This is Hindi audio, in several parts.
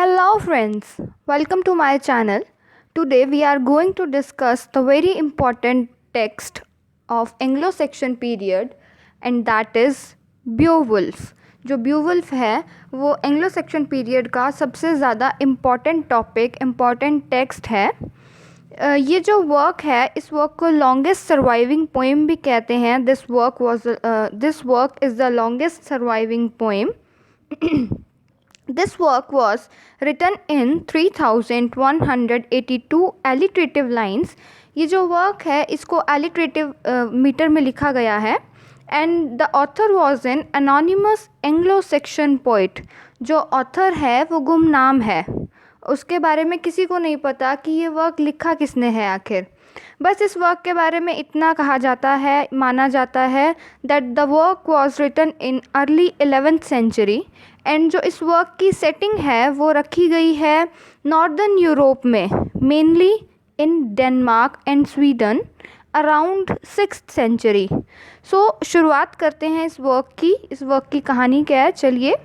Hello friends, welcome to my channel. Today we are going to discuss the very important text of Anglo-Saxon period and that is Beowulf. जो ब्यूवुल्फ है वो एंग्लो सेक्शन पीरियड का सबसे ज़्यादा इम्पॉर्टेंट टॉपिक इम्पॉर्टेंट टेक्स्ट है। ये जो वर्क है इस वर्क को लॉन्गेस्ट सर्वाइविंग पोएम भी कहते हैं। This work is the longest surviving poem. This work was written in 3182 alliterative lines. ये जो वर्क है इसको alliterative मीटर में लिखा गया है and the author was an anonymous Anglo-Saxon poet. जो ऑथर है वो गुमनाम है, उसके बारे में किसी को नहीं पता कि ये वर्क लिखा किसने है आखिर। बस इस वर्क के बारे में इतना कहा जाता है, माना जाता है that the work was written in early 11th century and जो इस वर्क की सेटिंग है वो रखी गई है नॉर्दर्न यूरोप में, mainly in Denmark and Sweden around 6th century. So शुरुआत करते हैं इस वर्क की। इस वर्क की कहानी क्या है, चलिए।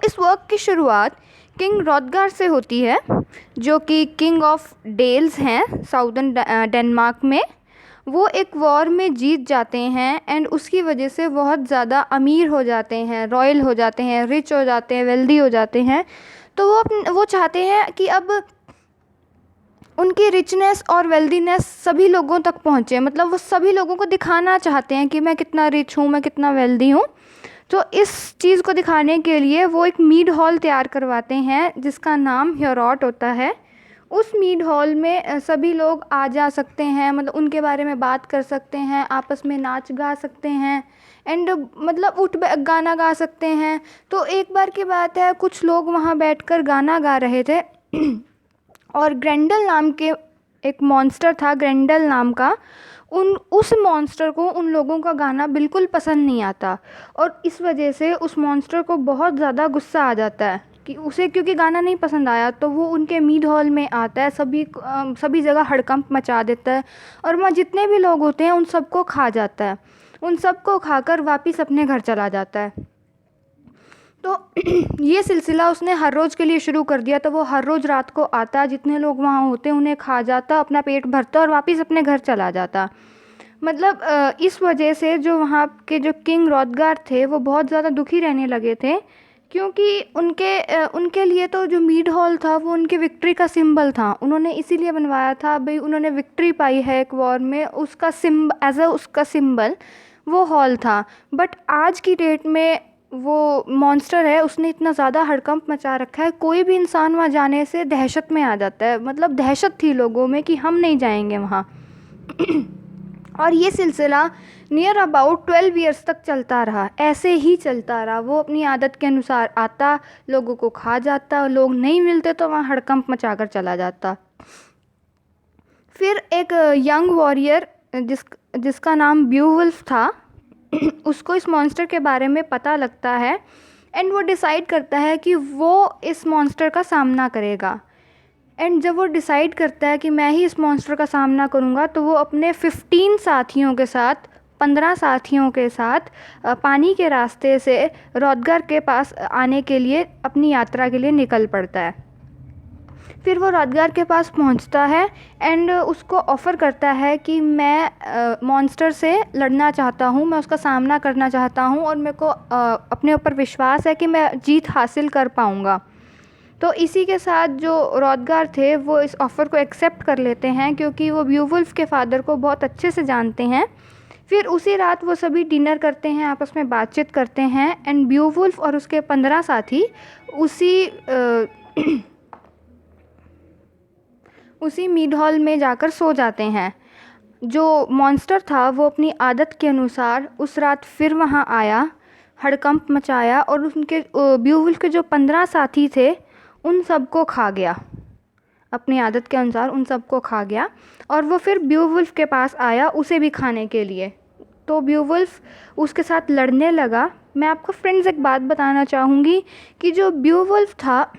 इस वर्क की शुरुआत किंग रॉदगार से होती है जो कि किंग ऑफ डेल्स हैं साउदर्न डेनमार्क में। वो एक वॉर में जीत जाते हैं एंड उसकी वजह से बहुत ज़्यादा अमीर हो जाते हैं, रॉयल हो जाते हैं, रिच हो जाते हैं, वेल्दी हो जाते हैं। तो वो चाहते हैं कि अब उनकी रिचनेस और वेल्दीनेस सभी लोगों तक पहुँचे, मतलब वो सभी लोगों को दिखाना चाहते हैं कि मैं कितना रिच हूँ, मैं कितना वेल्दी हूँ। तो इस चीज़ को दिखाने के लिए वो एक मीड हॉल तैयार करवाते हैं जिसका नाम ह्योरॉट होता है। उस मीड हॉल में सभी लोग आ जा सकते हैं, मतलब उनके बारे में बात कर सकते हैं, आपस में नाच गा सकते हैं एंड मतलब गाना गा सकते हैं। तो एक बार की बात है, कुछ लोग वहाँ बैठकर गाना गा रहे थे और ग्रेंडल नाम के एक मॉन्स्टर था, ग्रेंडल नाम का। उस मॉन्स्टर को उन लोगों का गाना बिल्कुल पसंद नहीं आता और इस वजह से उस मॉन्स्टर को बहुत ज़्यादा गुस्सा आ जाता है कि उसे क्योंकि गाना नहीं पसंद आया। तो वो उनके मीड हॉल में आता है, सभी जगह हड़कंप मचा देता है और वहाँ जितने भी लोग होते हैं उन सबको खा जाता है। उन सबको खाकर वापस अपने घर चला जाता है। तो ये सिलसिला उसने हर रोज़ के लिए शुरू कर दिया। तो वो हर रोज़ रात को आता, जितने लोग वहाँ होते हैं उन्हें खा जाता, अपना पेट भरता और वापस अपने घर चला जाता। मतलब इस वजह से जो वहाँ के जो किंग रॉदगार थे वो बहुत ज़्यादा दुखी रहने लगे थे क्योंकि उनके लिए तो जो मीड हॉल था वो उनके विक्ट्री का सिंबल था। उन्होंने इसीलिए बनवाया था, भाई उन्होंने विक्ट्री पाई है एक वॉर में, उसका उसका सिंबल वो हॉल था। बट आज की डेट में वो मॉन्स्टर है, उसने इतना ज़्यादा हड़कंप मचा रखा है, कोई भी इंसान वहाँ जाने से दहशत में आ जाता है। मतलब दहशत थी लोगों में कि हम नहीं जाएंगे वहाँ। और ये सिलसिला नियर अबाउट 12 ईयर्स तक चलता रहा, ऐसे ही चलता रहा। वो अपनी आदत के अनुसार आता, लोगों को खा जाता, लोग नहीं मिलते तो वहाँ हड़कंप मचा कर चला जाता। फिर एक यंग वॉरियर जिसका नाम ब्यूवुल्फ था उसको इस मॉन्स्टर के बारे में पता लगता है एंड वो डिसाइड करता है कि वो इस मॉन्स्टर का सामना करेगा। एंड जब वो डिसाइड करता है कि मैं ही इस मॉन्स्टर का सामना करूँगा तो वो अपने 15 साथियों के साथ 15 साथियों के साथ पानी के रास्ते से रॉदगार के पास आने के लिए अपनी यात्रा के लिए निकल पड़ता है। फिर वो रॉदगार के पास पहुंचता है एंड उसको ऑफ़र करता है कि मैं मॉन्स्टर से लड़ना चाहता हूं, मैं उसका सामना करना चाहता हूं और मेरे को अपने ऊपर विश्वास है कि मैं जीत हासिल कर पाऊंगा। तो इसी के साथ जो रॉदगार थे वो इस ऑफ़र को एक्सेप्ट कर लेते हैं क्योंकि वो ब्यूवुल्फ के फादर को बहुत अच्छे से जानते हैं। फिर उसी रात वो सभी डिनर करते हैं, आपस में बातचीत करते हैं एंड ब्यूवुल्फ और उसके 15 साथी उसी मीड हॉल में जाकर सो जाते हैं। जो मॉन्स्टर था वो अपनी आदत के अनुसार उस रात फिर वहाँ आया, हड़कंप मचाया और उनके ब्यूवुल्फ के जो 15 साथी थे उन सबको खा गया। अपनी आदत के अनुसार उन सबको खा गया और वो फिर ब्यूवुल्फ के पास आया उसे भी खाने के लिए। तो ब्यूवुल्फ उसके साथ लड़ने लगा। मैं आपको फ्रेंड्स एक बात बताना चाहूँगी कि जो ब्यूवुल्फ था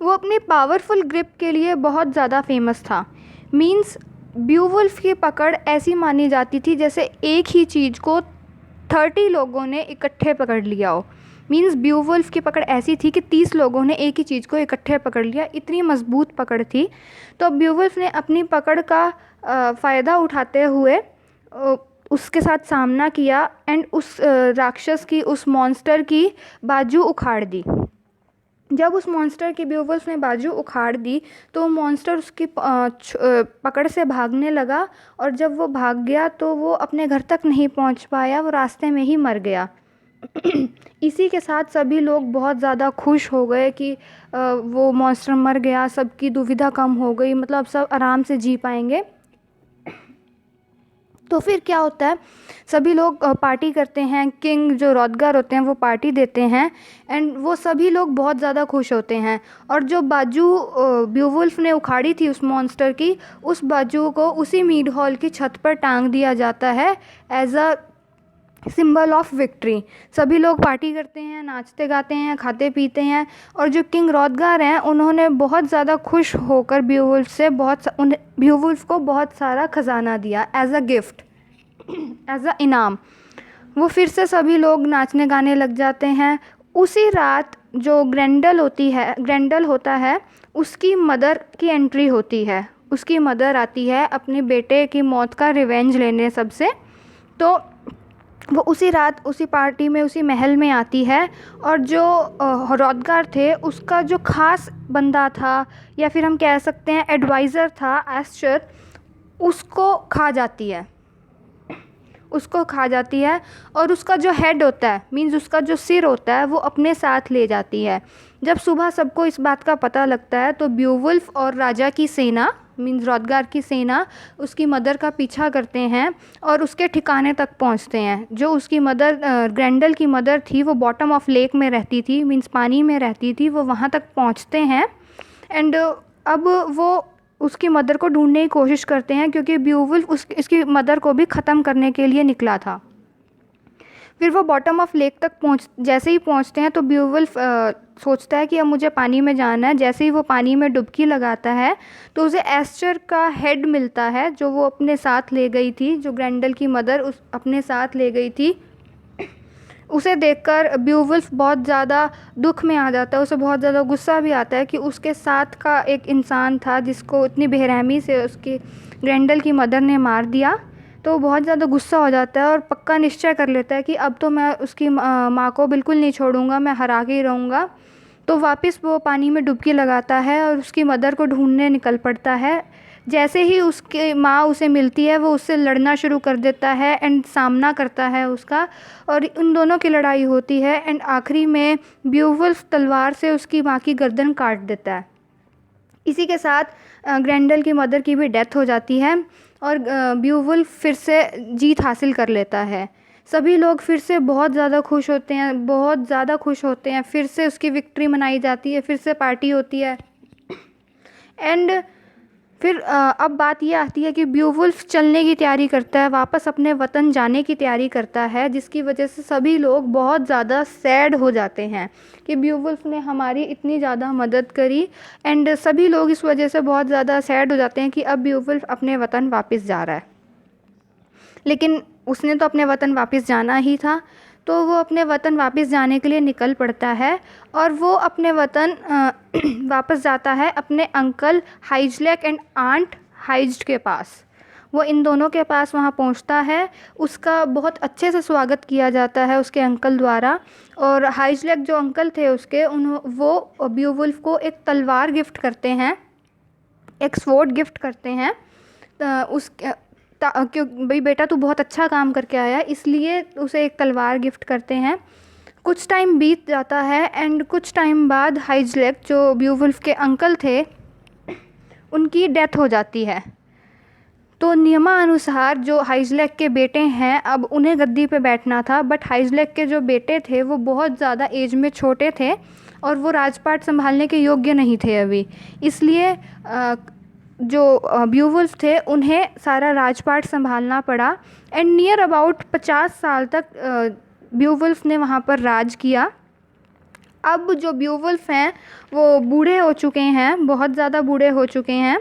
वो अपनी पावरफुल ग्रिप के लिए बहुत ज़्यादा फेमस था। मींस ब्यूवुल्फ की पकड़ ऐसी मानी जाती थी जैसे एक ही चीज़ को 30 लोगों ने इकट्ठे पकड़ लिया हो। मीन्स ब्यूवुल्फ की पकड़ ऐसी थी कि 30 लोगों ने एक ही चीज़ को इकट्ठे पकड़ लिया, इतनी मजबूत पकड़ थी। तो ब्यूवुल्फ ने अपनी पकड़ का फ़ायदा उठाते हुए उसके साथ सामना किया एंड उस राक्षस की, उस मॉन्स्टर की बाजू उखाड़ दी। जब उस मॉन्स्टर की ब्यूवुल्फ ने बाजू उखाड़ दी तो मॉन्स्टर उसकी पकड़ से भागने लगा, और जब वो भाग गया तो वो अपने घर तक नहीं पहुंच पाया, वो रास्ते में ही मर गया। इसी के साथ सभी लोग बहुत ज़्यादा खुश हो गए कि वो मॉन्स्टर मर गया, सबकी दुविधा कम हो गई, मतलब सब आराम से जी पाएंगे। तो फिर क्या होता है, सभी लोग पार्टी करते हैं, किंग जो रॉदगार होते हैं वो पार्टी देते हैं एंड वो सभी लोग बहुत ज़्यादा खुश होते हैं। और जो बाजू ब्यूवुल्फ ने उखाड़ी थी उस मॉन्स्टर की, उस बाजू को उसी मीड हॉल की छत पर टांग दिया जाता है as a symbol of victory. सभी लोग पार्टी करते हैं, नाचते गाते हैं, खाते पीते हैं, और जो किंग रॉदगार हैं उन्होंने बहुत ज़्यादा खुश होकर ब्यूवुल्फ को बहुत सारा ख़जाना दिया as a gift, as a इनाम। वो फिर से सभी लोग नाचने गाने लग जाते हैं। उसी रात जो ग्रेंडल होता है, उसकी मदर की एंट्री होती है। उसकी मदर आती है अपने बेटे की मौत का रिवेंज लेने सबसे। तो वो उसी रात उसी पार्टी में, उसी महल में आती है, और जो रॉदगार थे उसका जो ख़ास बंदा था, या फिर हम कह सकते हैं एडवाइज़र था, एस्चर, उसको खा जाती है। और उसका जो हेड होता है, मीन्स उसका जो सिर होता है, वो अपने साथ ले जाती है। जब सुबह सबको इस बात का पता लगता है तो ब्यूवुल्फ और राजा की सेना, मीन्स रॉदगार की सेना, उसकी मदर का पीछा करते हैं और उसके ठिकाने तक पहुंचते हैं। जो उसकी मदर, ग्रेंडल की मदर थी, वो बॉटम ऑफ लेक में रहती थी, मीन्स पानी में रहती थी। वो वहाँ तक पहुँचते हैं एंड अब वो उसकी मदर को ढूंढने की कोशिश करते हैं, क्योंकि ब्यूवुल्फ इसकी मदर को भी ख़त्म करने के लिए निकला था। फिर वो बॉटम ऑफ लेक तक जैसे ही पहुंचते हैं तो ब्यूवुल्फ सोचता है कि अब मुझे पानी में जाना है। जैसे ही वो पानी में डुबकी लगाता है तो उसे एस्चर का हेड मिलता है, जो वो अपने साथ ले गई थी, जो ग्रेंडल की मदर अपने साथ ले गई थी। उसे देखकर ब्यूवुल्फ बहुत ज़्यादा दुख में आ जाता है। उसे बहुत ज़्यादा गुस्सा भी आता है कि उसके साथ का एक इंसान था जिसको इतनी बेरहमी से उसकी ग्रेंडल की मदर ने मार दिया। तो वो बहुत ज़्यादा गुस्सा हो जाता है और पक्का निश्चय कर लेता है कि अब तो मैं उसकी माँ को बिल्कुल नहीं छोड़ूंगा, मैं हरा के ही रहूँगा। तो वापस वो पानी में डुबकी लगाता है और उसकी मदर को ढूंढने निकल पड़ता है। जैसे ही उसकी माँ उसे मिलती है, वो उससे लड़ना शुरू कर देता है एंड सामना करता है उसका, और उन दोनों की लड़ाई होती है एंड आखिरी में ब्यूवुल्फ तलवार से उसकी माँ की गर्दन काट देता है। इसी के साथ ग्रेंडल की मदर की भी डेथ हो जाती है और ब्यूवुल्फ फिर से जीत हासिल कर लेता है। सभी लोग फिर से बहुत ज़्यादा खुश होते हैं। फिर से उसकी विक्ट्री मनाई जाती है, फिर से पार्टी होती है एंड फिर अब बात ये आती है कि ब्यूवुल्फ चलने की तैयारी करता है, वापस अपने वतन जाने की तैयारी करता है, जिसकी वजह से सभी लोग बहुत ज़्यादा सैड हो जाते हैं कि ब्यूवुल्फ ने हमारी इतनी ज़्यादा मदद करी। एंड सभी लोग इस वजह से बहुत ज़्यादा सैड हो जाते हैं कि अब ब्यूवुल्फ अपने वतन वापस जा रहा है। लेकिन उसने तो अपने वतन वापस जाना ही था, तो वो अपने वतन वापस जाने के लिए निकल पड़ता है और वो अपने वतन वापस जाता है अपने अंकल हाइजलैक एंड आंट हाइज्ड के पास। वो इन दोनों के पास वहाँ पहुँचता है। उसका बहुत अच्छे से स्वागत किया जाता है उसके अंकल द्वारा, और हाइजलैक जो अंकल थे उसके, वो ब्यूवुल्फ को एक तलवार गिफ्ट करते हैं, एक स्वॉर्ड गिफ्ट करते हैं। क्यों भाई बेटा तू बहुत अच्छा काम करके आया, इसलिए उसे एक तलवार गिफ्ट करते हैं। कुछ टाइम बीत जाता है एंड कुछ टाइम बाद हाइजलैक जो ब्यूवुल्फ के अंकल थे, उनकी डेथ हो जाती है। तो नियमानुसार जो हाइजलैक के बेटे हैं, अब उन्हें गद्दी पे बैठना था, बट हाइजलैक के जो बेटे थे वो बहुत ज़्यादा एज में छोटे थे और वो राजपाट संभालने के योग्य नहीं थे अभी। इसलिए जो ब्यूवुल्फ थे उन्हें सारा राजपाट संभालना पड़ा एंड नियर अबाउट 50 साल तक ब्यूवुल्फ ने वहाँ पर राज किया। अब जो ब्यूवुल्फ हैं वो बूढ़े हो चुके हैं, बहुत ज़्यादा बूढ़े हो चुके हैं,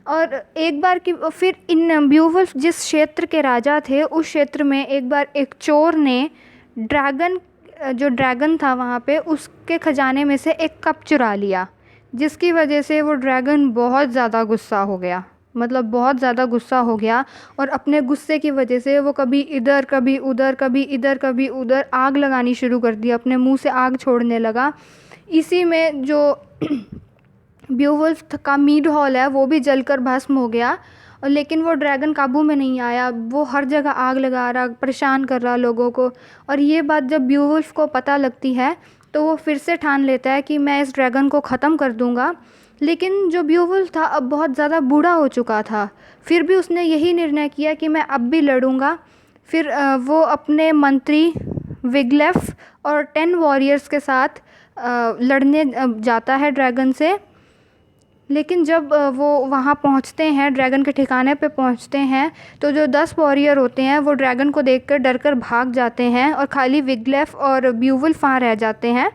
और एक बार की फिर इन ब्यूवुल्फ जिस क्षेत्र के राजा थे उस क्षेत्र में एक बार एक चोर ने जो ड्रैगन था वहाँ पे उसके ख़जाने में से एक कप चुरा लिया, जिसकी वजह से वो ड्रैगन बहुत ज़्यादा गुस्सा हो गया, मतलब बहुत ज़्यादा गुस्सा हो गया। और अपने गुस्से की वजह से वो कभी इधर कभी उधर, कभी इधर कभी उधर आग लगानी शुरू कर दी, अपने मुंह से आग छोड़ने लगा। इसी में जो ब्यूवुल्फ का मीड हॉल है वो भी जलकर भस्म हो गया। और लेकिन वो ड्रैगन काबू में नहीं आया, वो हर जगह आग लगा रहा, परेशान कर रहा लोगों को। और ये बात जब ब्यूवुल्फ को पता लगती है तो वो फिर से ठान लेता है कि मैं इस ड्रैगन को ख़त्म कर दूंगा। लेकिन जो ब्यूवुल्फ था अब बहुत ज़्यादा बूढ़ा हो चुका था, फिर भी उसने यही निर्णय किया कि मैं अब भी लड़ूंगा। फिर वो अपने मंत्री विगलेफ और 10 वॉरियर्स के साथ लड़ने जाता है ड्रैगन से। लेकिन जब वो वहाँ पहुँचते हैं, ड्रैगन के ठिकाने पे पहुँचते हैं, तो जो 10 वॉरियर होते हैं वो ड्रैगन को देखकर डरकर भाग जाते हैं और खाली विगलेफ और ब्यूवुल्फ वहाँ रह जाते हैं।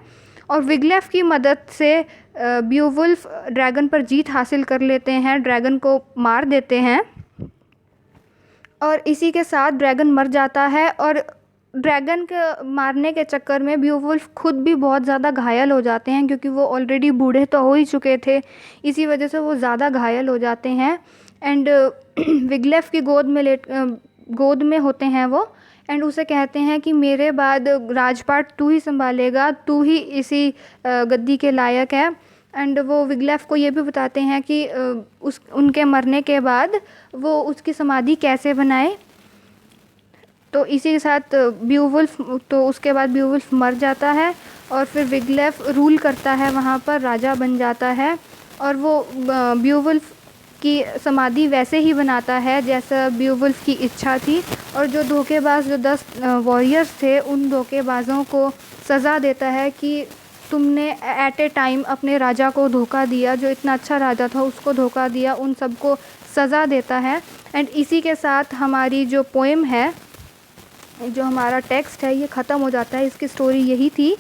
और विगलेफ की मदद से ब्यूवुल्फ ड्रैगन पर जीत हासिल कर लेते हैं, ड्रैगन को मार देते हैं। और इसी के साथ ड्रैगन मर जाता है। और ड्रैगन के मारने के चक्कर में ब्यूवुल्फ खुद भी बहुत ज़्यादा घायल हो जाते हैं, क्योंकि वो ऑलरेडी बूढ़े तो हो ही चुके थे, इसी वजह से वो ज़्यादा घायल हो जाते हैं। एंड विगलेफ की गोद में होते हैं वो, एंड उसे कहते हैं कि मेरे बाद राजपाट तू ही संभालेगा, तू ही इसी गद्दी के लायक है। एंड वो विगलेफ को ये भी बताते हैं कि उनके मरने के बाद वो उसकी समाधि कैसे बनाए। तो इसी के साथ उसके बाद ब्यूवुल्फ मर जाता है और फिर विगलेफ रूल करता है वहाँ पर, राजा बन जाता है। और वो ब्यूवुल्फ की समाधि वैसे ही बनाता है जैसा ब्यूवुल्फ की इच्छा थी। और जो धोखेबाज जो 10 वॉरियर्स थे उन धोखेबाजों को सज़ा देता है कि तुमने एट ए टाइम अपने राजा को धोखा दिया, जो इतना अच्छा राजा था उसको धोखा दिया, उन सबको सज़ा देता है। एंड इसी के साथ हमारी जो पोएम है, जो हमारा टेक्स्ट है, ये ख़त्म हो जाता है। इसकी स्टोरी यही थी।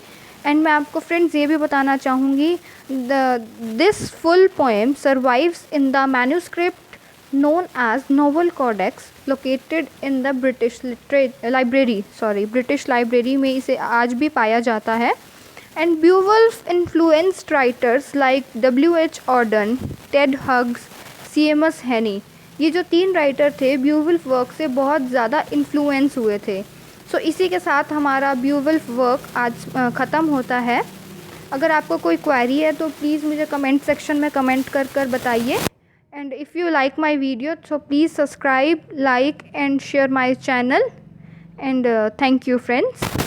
एंड मैं आपको फ्रेंड्स ये भी बताना चाहूँगी, this full poem survives in the manuscript known as Nowell codex located in the British Library में इसे आज भी पाया जाता है। And Beowulf influenced writers like W.H. Auden, Ted Hughes, C.M.S. Heaney, ये जो 3 राइटर थे ब्यूवुल्फ वर्क से बहुत ज़्यादा इन्फ्लुएंस हुए थे। सो इसी के साथ हमारा ब्यूवुल्फ वर्क आज ख़त्म होता है। अगर आपको कोई क्वेरी है तो प्लीज़ मुझे कमेंट सेक्शन में कमेंट कर बताइए। And if you like my video so please subscribe, like and share my channel, and thank you friends.